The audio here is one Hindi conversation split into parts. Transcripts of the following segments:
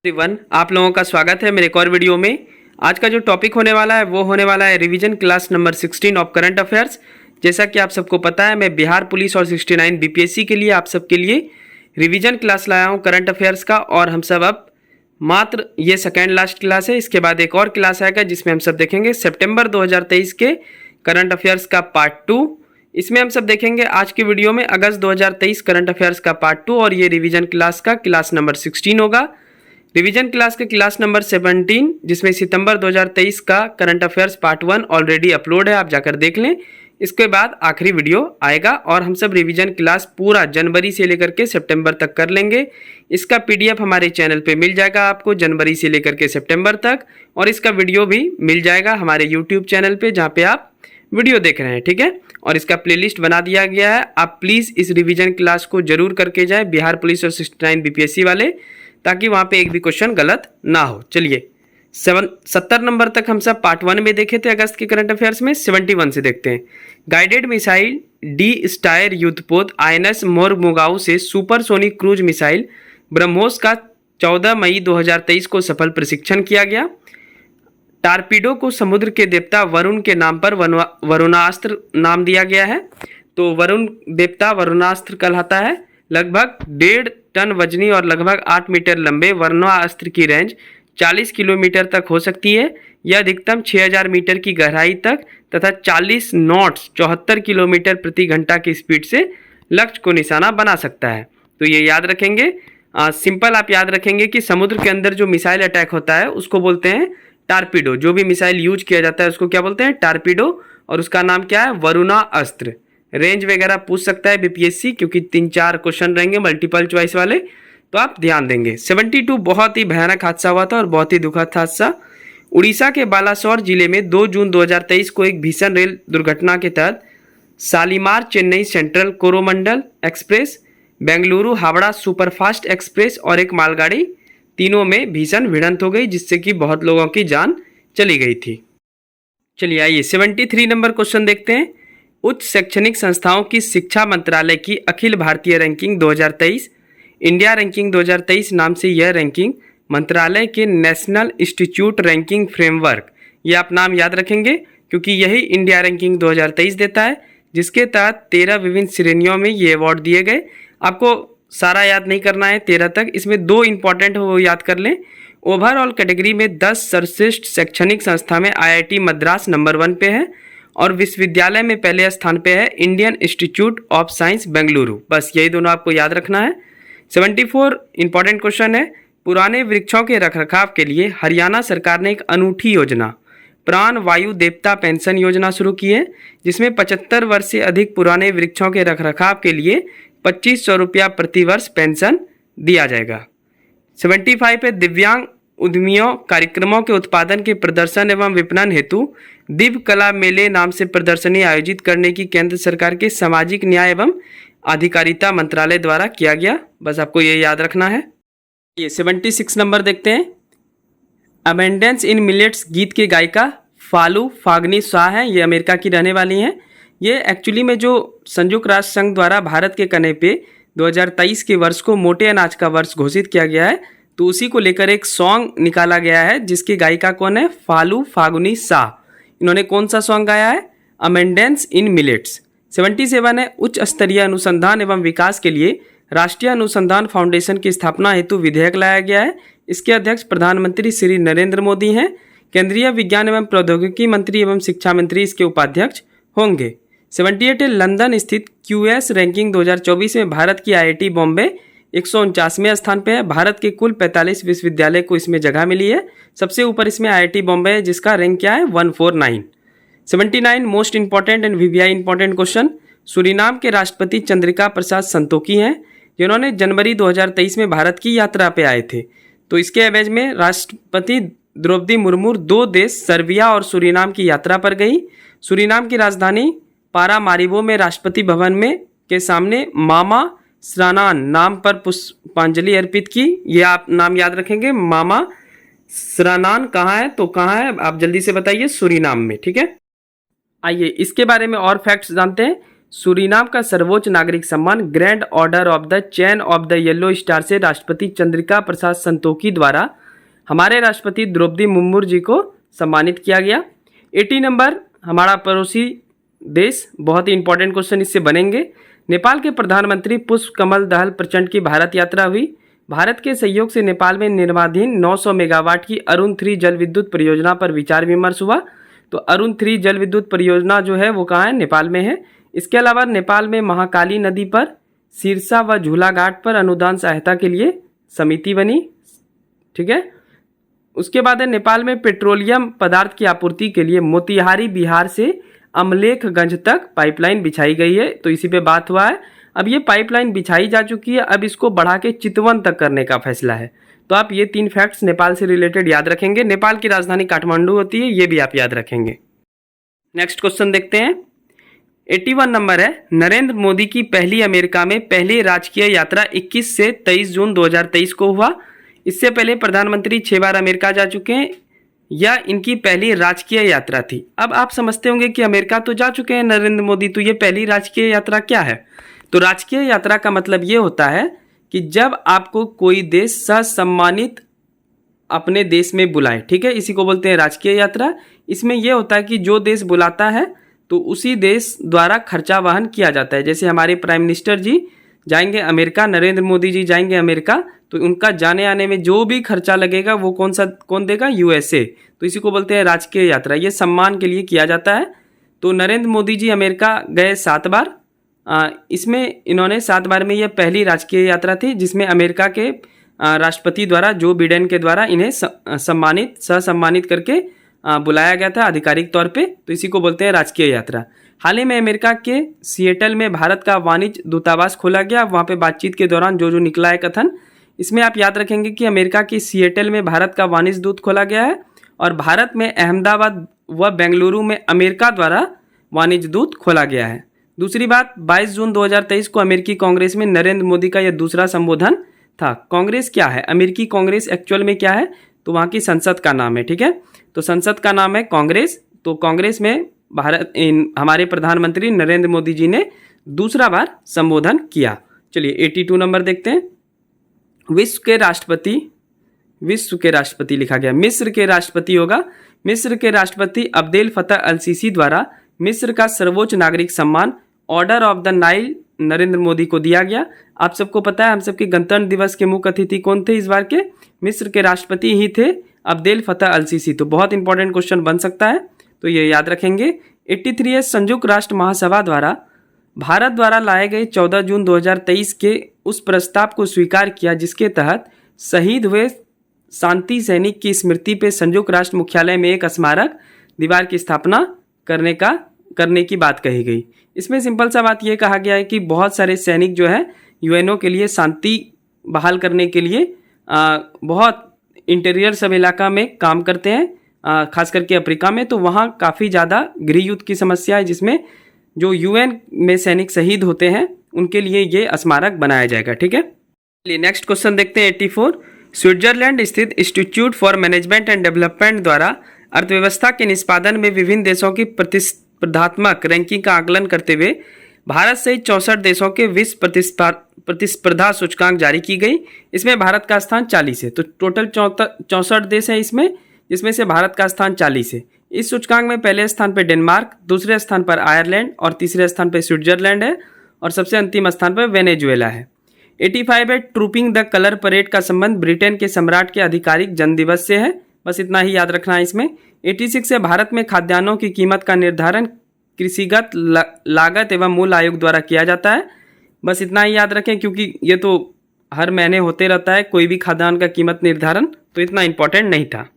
एवरीवन, आप लोगों का स्वागत है मेरे एक और वीडियो में। आज का जो टॉपिक होने वाला है वो होने वाला है revision class number 16 of current affairs. जैसा कि आप सबको पता है, मैं बिहार पुलिस और 69 बीपीएससी के लिए आप सबके लिए रिवीजन क्लास लाया हूँ करंट अफेयर्स का। और हम सब अब मात्र ये सेकेंड लास्ट क्लास है, इसके बाद एक और क्लास आएगा जिसमें हम सब देखेंगे सितंबर 2023 के करंट अफेयर्स का पार्ट 2। इसमें हम सब देखेंगे आज की वीडियो में अगस्त 2023 करंट अफेयर्स का पार्ट 2 और ये रिवीजन क्लास का क्लास नंबर 16 होगा। रिवीजन क्लास के क्लास नंबर 17 जिसमें सितंबर 2023 का current affairs part 1 already upload है, आप जाकर देख लें। इसके बाद आखिरी वीडियो आएगा और हम सब रिवीजन क्लास पूरा जनवरी से लेकर के सितंबर तक कर लेंगे। इसका पीडीएफ हमारे चैनल पे मिल जाएगा आपको जनवरी से लेकर के सितंबर तक, और इसका वीडियो भी मिल जाएगा हमारे यूट्यूब चैनल पे जहाँ पे आप वीडियो देख रहे हैं, ठीक है। और इसका प्लेलिस्ट बना दिया गया है, आप प्लीज़ इस रिवीजन क्लास को जरूर करके जाए बिहार पुलिस और 69 बीपीएससी वाले, ताकि वहाँ पे एक भी क्वेश्चन गलत ना हो। चलिए 70 नंबर तक हम सब पार्ट 1 में देखे थे अगस्त के करंट अफेयर्स में। 71 से देखते हैं। गाइडेड मिसाइल डी स्टायर युद्धपोत आईएनएस मोरमुगाओ से सुपरसोनिक क्रूज मिसाइल ब्रह्मोस का 14 मई 2023 को सफल प्रशिक्षण किया गया। टारपीडो को समुद्र के देवता वरुण के नाम पर वरुणास्त्र नाम दिया गया है। तो वरुण देवता वरुणास्त्र कहलाता है। लगभग 1.5 टन वजनी और लगभग 8 मीटर लंबे वरुणास्त्र की रेंज 40 किलोमीटर तक हो सकती है। यह अधिकतम 6000 मीटर की गहराई तक तथा 40 नॉट्स 74 किलोमीटर प्रति घंटा की स्पीड से लक्ष्य को निशाना बना सकता है। तो ये याद रखेंगे। सिंपल आप याद रखेंगे कि समुद्र के अंदर जो मिसाइल अटैक होता है उसको बोलते हैं टारपीडो। जो भी मिसाइल यूज किया जाता है उसको क्या बोलते हैं? टारपीडो। और उसका नाम क्या है? वरुणास्त्र। रेंज वगैरह पूछ सकता है बीपीएससी, क्योंकि 3-4 क्वेश्चन रहेंगे मल्टीपल चॉइस वाले, तो आप ध्यान देंगे। 72 बहुत ही भयानक हादसा हुआ था और बहुत ही दुखद हादसा। उड़ीसा के बालासोर जिले में 2 जून 2023 को एक भीषण रेल दुर्घटना के तहत Shalimar Chennai central Coromandel express, Bengaluru Howrah superfast express और एक मालगाड़ी, तीनों में भीषण भिड़ंत हो गई जिससे कि बहुत लोगों की जान चली गई थी। चलिए आइए 73 नंबर क्वेश्चन देखते हैं। उच्च शैक्षणिक संस्थाओं की शिक्षा मंत्रालय की Akhil Bharatiya ranking 2023 India ranking 2023 नाम से यह रैंकिंग मंत्रालय के नेशनल इंस्टीट्यूट रैंकिंग फ्रेमवर्क, ये आप नाम याद रखेंगे क्योंकि यही इंडिया रैंकिंग 2023 देता है, जिसके तहत 13 विभिन्न श्रेणियों में ये अवार्ड दिए गए। आपको सारा याद नहीं करना है 13 तक, इसमें 2 इंपॉर्टेंट वो याद कर लें। ओवरऑल कैटेगरी में 10 सर्वश्रेष्ठ शैक्षणिक संस्था में आईआईटी मद्रास नंबर 1 पे है और विश्वविद्यालय में पहले स्थान पे है Indian institute of science Bengaluru. बस यही दोनों आपको याद रखना है। 74 इंपॉर्टेंट क्वेश्चन है। पुराने वृक्षों के रखरखाव के लिए हरियाणा सरकार ने एक अनूठी योजना प्राण वायु देवता पेंशन योजना शुरू की है, जिसमें 75 वर्ष से अधिक पुराने वृक्षों के रखरखाव के लिए 2500 रुपया प्रति वर्ष पेंशन दिया जाएगा। 75 पे दिव्यांग उद्यमियों कार्यक्रमों के उत्पादन के प्रदर्शन एवं विपणन हेतु दिव्य कला मेले नाम से प्रदर्शनी आयोजित करने की केंद्र सरकार के सामाजिक न्याय एवं अधिकारिता मंत्रालय द्वारा किया गया। बस आपको ये याद रखना है। ये 76 नंबर देखते हैं। अबेंडेंस इन मिलेट्स गीत के गायिका फालू फागनी शाह हैं, ये अमेरिका की रहने वाली हैं। ये एक्चुअली में जो संयुक्त राष्ट्र संघ द्वारा भारत के कहने पे 2023 के वर्ष को मोटे अनाज का वर्ष घोषित किया गया है, तो उसी को लेकर एक सॉन्ग निकाला गया है जिसकी गायिका कौन है? फालू फागुनी शाह। इन्होंने कौन सा सॉन्ग गाया है? अमेंडेंस इन मिलेट्स। 77 है। उच्च स्तरीय अनुसंधान एवं विकास के लिए राष्ट्रीय अनुसंधान फाउंडेशन की स्थापना हेतु विधेयक लाया गया है। इसके अध्यक्ष प्रधानमंत्री श्री नरेंद्र मोदी हैं। केंद्रीय विज्ञान एवं प्रौद्योगिकी मंत्री एवं शिक्षा मंत्री इसके उपाध्यक्ष होंगे। 78 है। लंदन स्थित क्यूएस रैंकिंग 2024 में भारत की आईआईटी बॉम्बे 149वें स्थान पे है। भारत के कुल 45 विश्वविद्यालय को इसमें जगह मिली है। सबसे ऊपर इसमें आईआईटी बॉम्बे है जिसका रैंक क्या है? 149। 79 most important and VVI important question. Suriname के राष्ट्रपति चंद्रिका प्रसाद संतोखी हैं, जिन्होंने जनवरी 2023 में भारत की यात्रा पे आए थे। तो इसके एवज में राष्ट्रपति द्रौपदी मुर्मू 2 देश सर्बिया और सूरीनाम की यात्रा पर गई। सूरीनाम की राजधानी पारामारिबो में राष्ट्रपति भवन में के सामने मामा स्रानान नाम पर पुष्पांजलि अर्पित की। ये आप नाम याद रखेंगे। मामा स्रानान कहाँ है? तो कहाँ है आप जल्दी से बताइए? सूरीनाम में, ठीक है। आइए इसके बारे में और फैक्ट्स जानते हैं। सूरीनाम का सर्वोच्च नागरिक सम्मान grand order of the chain of the yellow star से राष्ट्रपति चंद्रिका प्रसाद संतोखी द्वारा हमारे राष्ट्रपति द्रौपदी मुर्मू जी को सम्मानित किया गया। 80 नंबर, हमारा पड़ोसी देश, बहुत ही इंपॉर्टेंट क्वेश्चन इससे बनेंगे। नेपाल के प्रधानमंत्री पुष्प कमल दहल प्रचंड की भारत यात्रा हुई। भारत के सहयोग से नेपाल में निर्माणाधीन 900 मेगावाट की अरुण 3 जल विद्युत परियोजना पर विचार विमर्श हुआ। तो अरुण 3 जल विद्युत परियोजना जो है वो कहाँ है? नेपाल में है। इसके अलावा नेपाल में महाकाली नदी पर सिरसा व झूला घाट पर अनुदान सहायता के लिए समिति बनी। ठीक है। उसके बाद है नेपाल में पेट्रोलियम पदार्थ की आपूर्ति के लिए मोतिहारी बिहार से अमलेखगंज तक पाइपलाइन बिछाई गई है। तो इसी पे बात हुआ है। अब ये पाइपलाइन बिछाई जा चुकी है, अब इसको बढ़ा के चितवन तक करने का फैसला है। तो आप ये 3 फैक्ट्स नेपाल से रिलेटेड याद रखेंगे। नेपाल की राजधानी काठमांडू होती है, ये भी आप याद रखेंगे। नेक्स्ट क्वेश्चन देखते हैं। 81 नंबर है, नरेंद्र मोदी की पहली अमेरिका में पहली राजकीय यात्रा 21 से 23 जून 2023 को हुआ। इससे पहले प्रधानमंत्री 6 बार अमेरिका जा चुके हैं, यह इनकी पहली राजकीय यात्रा थी। अब आप समझते होंगे कि अमेरिका तो जा चुके हैं नरेंद्र मोदी, तो ये पहली राजकीय यात्रा क्या है? तो राजकीय यात्रा का मतलब ये होता है कि जब आपको कोई देश ससम्मानित अपने देश में बुलाए, ठीक है, इसी को बोलते हैं राजकीय यात्रा। इसमें यह होता है कि जो देश बुलाता है तो उसी देश द्वारा खर्चा वहन किया जाता है। जैसे हमारे प्राइम मिनिस्टर जी जाएंगे अमेरिका, नरेंद्र मोदी जी जाएंगे अमेरिका, तो उनका जाने आने में जो भी खर्चा लगेगा वो कौन देगा? यूएसए। तो इसी को बोलते हैं राजकीय यात्रा। ये सम्मान के लिए किया जाता है। तो नरेंद्र मोदी जी अमेरिका गए 7 बार। इसमें इन्होंने 7 बार में यह पहली राजकीय यात्रा थी जिसमें अमेरिका के राष्ट्रपति द्वारा जो बिडेन के द्वारा इन्हें सम्मानित करके बुलाया गया था आधिकारिक तौर पे। तो इसी को बोलते हैं राजकीय यात्रा। हाल ही में अमेरिका के सिएटल में भारत का वाणिज्य दूतावास खोला गया। वहाँ पे बातचीत के दौरान जो निकला है कथन, इसमें आप याद रखेंगे कि अमेरिका की सिएटल में भारत का वाणिज्य दूत खोला गया है और भारत में अहमदाबाद व बेंगलुरु में अमेरिका द्वारा वाणिज्य दूत खोला गया है। दूसरी बात, 22 जून 2023 को अमेरिकी कांग्रेस में नरेंद्र मोदी का यह दूसरा संबोधन था। कांग्रेस क्या है? अमेरिकी कांग्रेस एक्चुअल में क्या है? तो वहाँ की संसद का नाम है। ठीक है, तो संसद का नाम है कांग्रेस। तो कांग्रेस में हमारे प्रधानमंत्री नरेंद्र मोदी जी ने दूसरा बार संबोधन किया। चलिए 82 नंबर देखते हैं। विश्व के राष्ट्रपति लिखा गया, मिस्र के राष्ट्रपति होगा। मिस्र के राष्ट्रपति अब्देल फतह अल सीसी द्वारा मिस्र का सर्वोच्च नागरिक सम्मान order of the Nile Narendra Modi को दिया गया। आप सबको पता है हम सबके गणतंत्र दिवस के मुख्य अतिथि कौन थे इस बार के? मिस्र के राष्ट्रपति ही थे अब्देल फतह अल सीसी। तो बहुत इंपॉर्टेंट क्वेश्चन बन सकता है, तो ये याद रखेंगे। 83 है, संयुक्त राष्ट्र महासभा द्वारा भारत द्वारा लाए गए 14 जून 2023 के उस प्रस्ताव को स्वीकार किया जिसके तहत शहीद हुए शांति सैनिक की स्मृति पे संयुक्त राष्ट्र मुख्यालय में एक स्मारक दीवार की स्थापना करने की बात कही गई। इसमें सिंपल सा बात यह कहा गया है कि बहुत सारे सैनिक जो है यूएनओ के लिए शांति बहाल करने के लिए बहुत इंटीरियर सब इलाका में काम करते हैं, खास करके अफ्रीका में। तो वहाँ काफ़ी ज़्यादा गृह युद्ध की समस्या है जिसमें जो यूएन में सैनिक शहीद होते हैं उनके लिए ये स्मारक बनाया जाएगा। ठीक है, चलिए नेक्स्ट क्वेश्चन देखते हैं। 84, स्विट्जरलैंड स्थित institute for management and development द्वारा अर्थव्यवस्था के निष्पादन में विभिन्न देशों की प्रतिस्पर्धात्मक रैंकिंग का आकलन करते हुए भारत सहित 64 देशों के विश्व प्रतिस्पर्धा सूचकांक जारी की गई। इसमें भारत का स्थान 40 है। तो टोटल 64 देश हैं इसमें, जिसमें से भारत का स्थान 40 है। इस सूचकांक में पहले स्थान पर डेनमार्क, दूसरे स्थान पर आयरलैंड और तीसरे स्थान पर स्विट्जरलैंड है और सबसे अंतिम स्थान पर वेनेजुएला है। 85 है, ट्रूपिंग द कलर परेड का संबंध ब्रिटेन के सम्राट के आधिकारिक जन्मदिवस से है। बस इतना ही याद रखना है इसमें। 86 है, भारत में खाद्यान्नों की कीमत का निर्धारण कृषिगत लागत एवं मूल्य आयोग द्वारा किया जाता है। बस इतना ही याद रखें क्योंकि ये तो हर महीने होते रहता है कोई भी खाद्यान्न का कीमत निर्धारण, तो इतना इंपॉर्टेंट नहीं था।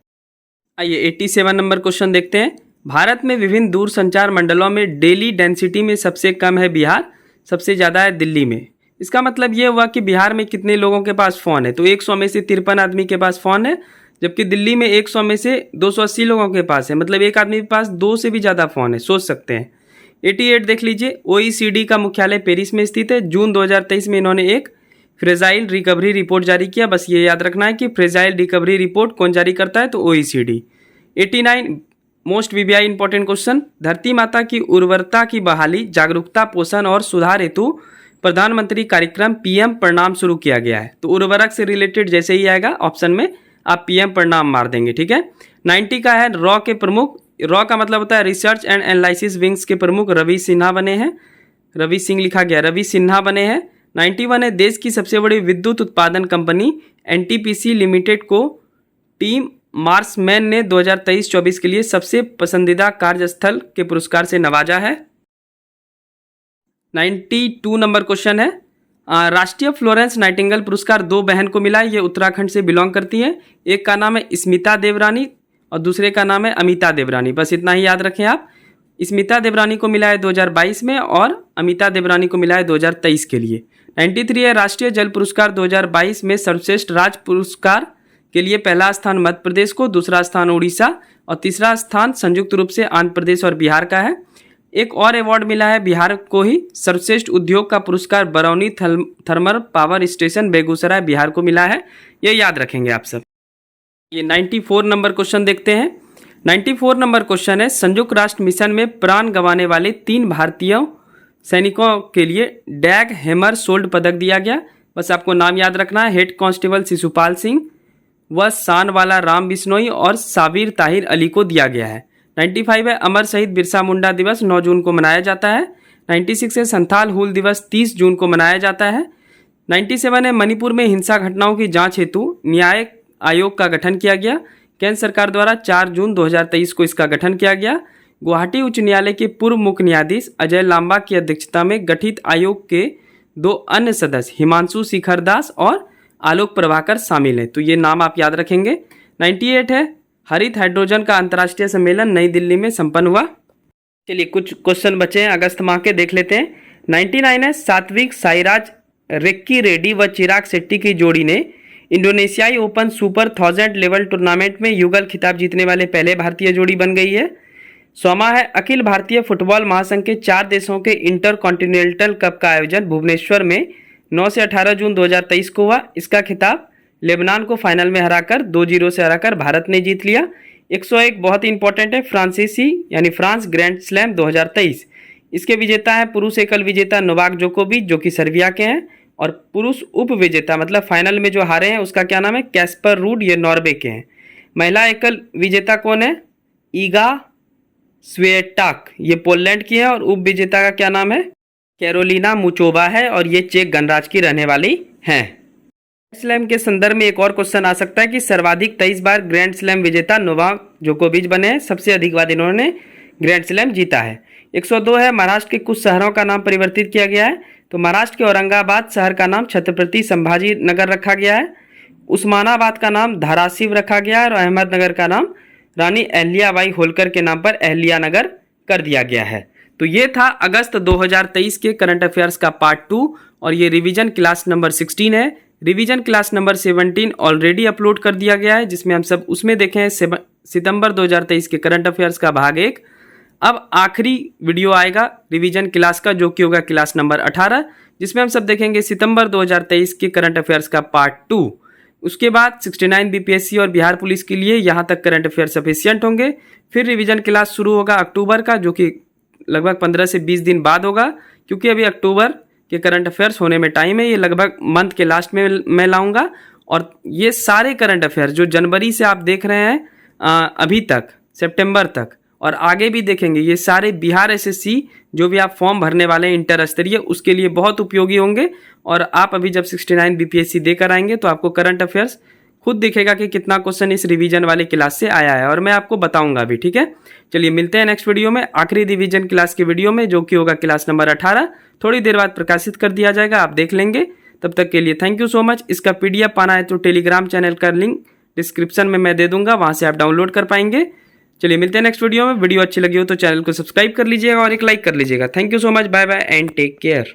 आइए 87 नंबर क्वेश्चन देखते हैं। भारत में विभिन्न दूरसंचार मंडलों में डेली डेंसिटी में सबसे कम है बिहार, सबसे ज़्यादा है दिल्ली में। इसका मतलब ये हुआ कि बिहार में कितने लोगों के पास फ़ोन है? तो 100 में से 53 आदमी के पास फ़ोन है, जबकि दिल्ली में 100 में से 280 लोगों के पास है। मतलब एक आदमी के पास 2 से भी ज़्यादा फ़ोन है, सोच सकते हैं। 88 देख लीजिए, OECD का मुख्यालय पेरिस में स्थित है। जून 2023 में इन्होंने एक फ्रेजाइल रिकवरी रिपोर्ट जारी किया। बस ये याद रखना है कि फ्रेजाइल रिकवरी रिपोर्ट कौन जारी करता है? तो OECD। 89 most VVI important question, धरती माता की उर्वरता की बहाली, जागरूकता, पोषण और सुधार हेतु प्रधानमंत्री कार्यक्रम पीएम प्रणाम शुरू किया गया है। तो उर्वरक से रिलेटेड जैसे ही आएगा ऑप्शन में आप पीएम प्रणाम मार देंगे, ठीक है। 90 का है रॉ के प्रमुख, रॉ का मतलब होता है रिसर्च एंड एनालिसिस विंग्स के प्रमुख रवि सिन्हा बने हैं, रवि सिंह लिखा गया, रवि सिन्हा बने हैं। 91 है देश की सबसे बड़ी विद्युत उत्पादन कंपनी एनटीपीसी लिमिटेड को टीम मार्समैन ने 2023-24 के लिए सबसे पसंदीदा कार्यस्थल के पुरस्कार से नवाजा है। 92 नंबर क्वेश्चन है, राष्ट्रीय फ्लोरेंस नाइटिंगेल पुरस्कार 2 बहन को मिला है, ये उत्तराखंड से बिलोंग करती हैं। एक का नाम है स्मिता देवरानी और दूसरे का नाम है अमिता देवरानी, बस इतना ही याद रखें आप। स्मिता देवरानी को मिला है 2022 में और अमिता देवरानी को मिला है 2023 के लिए। 93 है राष्ट्रीय जल पुरस्कार 2022 में सर्वश्रेष्ठ राज्य पुरस्कार के लिए पहला स्थान मध्य प्रदेश को, दूसरा स्थान उड़ीसा और तीसरा स्थान संयुक्त रूप से आंध्र प्रदेश और बिहार का है। एक और अवार्ड मिला है बिहार को ही, सर्वश्रेष्ठ उद्योग का पुरस्कार Barauni thermal power station Begusarai Bihar को मिला है, ये याद रखेंगे आप सब। ये 94 नंबर क्वेश्चन देखते हैं। 94 नंबर क्वेश्चन है, संयुक्त राष्ट्र मिशन में प्राण गंवाने वाले 3 भारतीय सैनिकों के लिए डैग हैमर सोल्ड पदक दिया गया, बस आपको नाम याद रखना है। हेड कांस्टेबल शिशुपाल सिंह व शानवाला राम बिश्नोई और साबिर ताहिर अली को दिया गया है। 95 है अमर शहीद बिरसा मुंडा दिवस 9 जून को मनाया जाता है। 96 है संथाल हुल दिवस 30 जून को मनाया जाता है। 97 है मणिपुर में हिंसा घटनाओं की जांच हेतु न्याय आयोग का गठन किया गया, केंद्र सरकार द्वारा 4 जून 2023 को इसका गठन किया गया। गुवाहाटी उच्च न्यायालय के पूर्व मुख्य न्यायाधीश अजय लांबा की अध्यक्षता में गठित आयोग के 2 अन्य सदस्य हिमांशु शिखर दास और आलोक प्रभाकर शामिल हैं, तो ये नाम आप याद रखेंगे। 98 है हरित हाइड्रोजन का अंतर्राष्ट्रीय सम्मेलन नई दिल्ली में संपन्न हुआ। चलिए कुछ क्वेश्चन बचे हैं अगस्त माह के, देख लेते हैं। 99 है सात्विक साईराज रेक्की रेड्डी व चिराग शेट्टी की जोड़ी ने इंडोनेशियाई ओपन सुपर 1000 लेवल टूर्नामेंट में युगल खिताब जीतने वाले पहले भारतीय जोड़ी बन गई है। 100वां है अखिल भारतीय फुटबॉल महासंघ के 4 देशों के इंटर कॉन्टिनेंटल कप का आयोजन भुवनेश्वर में 9 से 18 जून 2023 को हुआ। इसका खिताब लेबनान को फाइनल में हराकर 2-0 से हराकर भारत ने जीत लिया। 101 बहुत ही इंपॉर्टेंट है, फ्रांसीसी यानी फ्रांस ग्रैंड स्लैम 2023, इसके विजेता है पुरुष एकल विजेता नोवाक जोकोविच जो कि सर्बिया के हैं, और पुरुष उप विजेता मतलब फाइनल में जो हारे हैं उसका क्या नाम है, कैस्पर रूड, ये नॉर्वे के हैं। महिला एकल विजेता कौन है, ईगा स्वेटाक, ये पोलैंड की है, और उप विजेता का क्या नाम है, कैरोलिना मुचोवा है, और ये चेक गणराज्य की रहने वाली हैं। ग्रैंड स्लैम के संदर्भ में एक और क्वेश्चन आ सकता है कि सर्वाधिक 23 बार ग्रैंड स्लैम विजेता नोवाक जोकोविच बने हैं, सबसे अधिक बार इन्होंने ग्रैंड स्लैम जीता है। 102 है महाराष्ट्र के कुछ शहरों का नाम परिवर्तित किया गया है, तो महाराष्ट्र के औरंगाबाद शहर का नाम छत्रपति संभाजी नगर रखा गया है, उस्मानाबाद का नाम धाराशिव रखा गया है, और अहमदनगर का नाम रानी अहल्याबाई होलकर के नाम पर अहल्या नगर कर दिया गया है। तो ये था अगस्त 2023 के करंट अफेयर्स का पार्ट 2, और ये रिवीजन क्लास नंबर 16 है। Revision class number 17 already upload कर दिया गया है, जिसमें हम सब उसमें देखें सितंबर 2023 के करंट अफेयर्स का भाग 1। अब आखिरी वीडियो आएगा रिवीजन क्लास का, जो कि होगा क्लास नंबर 18, जिसमें हम सब देखेंगे सितंबर 2023 के करंट अफेयर्स का पार्ट 2। उसके बाद 69 बीपीएससी और बिहार पुलिस के लिए यहाँ तक करंट अफेयर सफिशियंट होंगे। फिर रिवीजन क्लास शुरू होगा अक्टूबर का, जो कि लगभग 15 से 20 दिन बाद होगा, क्योंकि अभी अक्टूबर के करंट अफेयर्स होने में टाइम है। ये लगभग मंथ के लास्ट में मैं लाऊंगा, और ये सारे करंट अफेयर्स जो जनवरी से आप देख रहे हैं अभी तक सितंबर तक, और आगे भी देखेंगे, ये सारे बिहार एसएससी जो भी आप फॉर्म भरने वाले हैं इंटर स्तरीय, उसके लिए बहुत उपयोगी होंगे। और आप अभी जब 69 बीपीएससी देकर आएंगे तो आपको करंट अफेयर्स खुद दिखेगा कि कितना क्वेश्चन इस रिवीजन वाले क्लास से आया है, और मैं आपको बताऊंगा भी, ठीक है। चलिए मिलते हैं नेक्स्ट वीडियो में, आखिरी रिवीजन क्लास की वीडियो में, जो कि होगा क्लास नंबर 18। थोड़ी देर बाद प्रकाशित कर दिया जाएगा, आप देख लेंगे। तब तक के लिए थैंक यू सो मच। इसका पीडीएफ पाना है तो टेलीग्राम चैनल का लिंक डिस्क्रिप्शन में मैं दे दूंगा, वहां से आप डाउनलोड कर पाएंगे। चलिए मिलते हैं नेक्स्ट वीडियो में। वीडियो अच्छी लगी हो तो चैनल को सब्सक्राइब कर लीजिएगा और एक लाइक कर लीजिएगा। Thank you so much, bye bye and take care.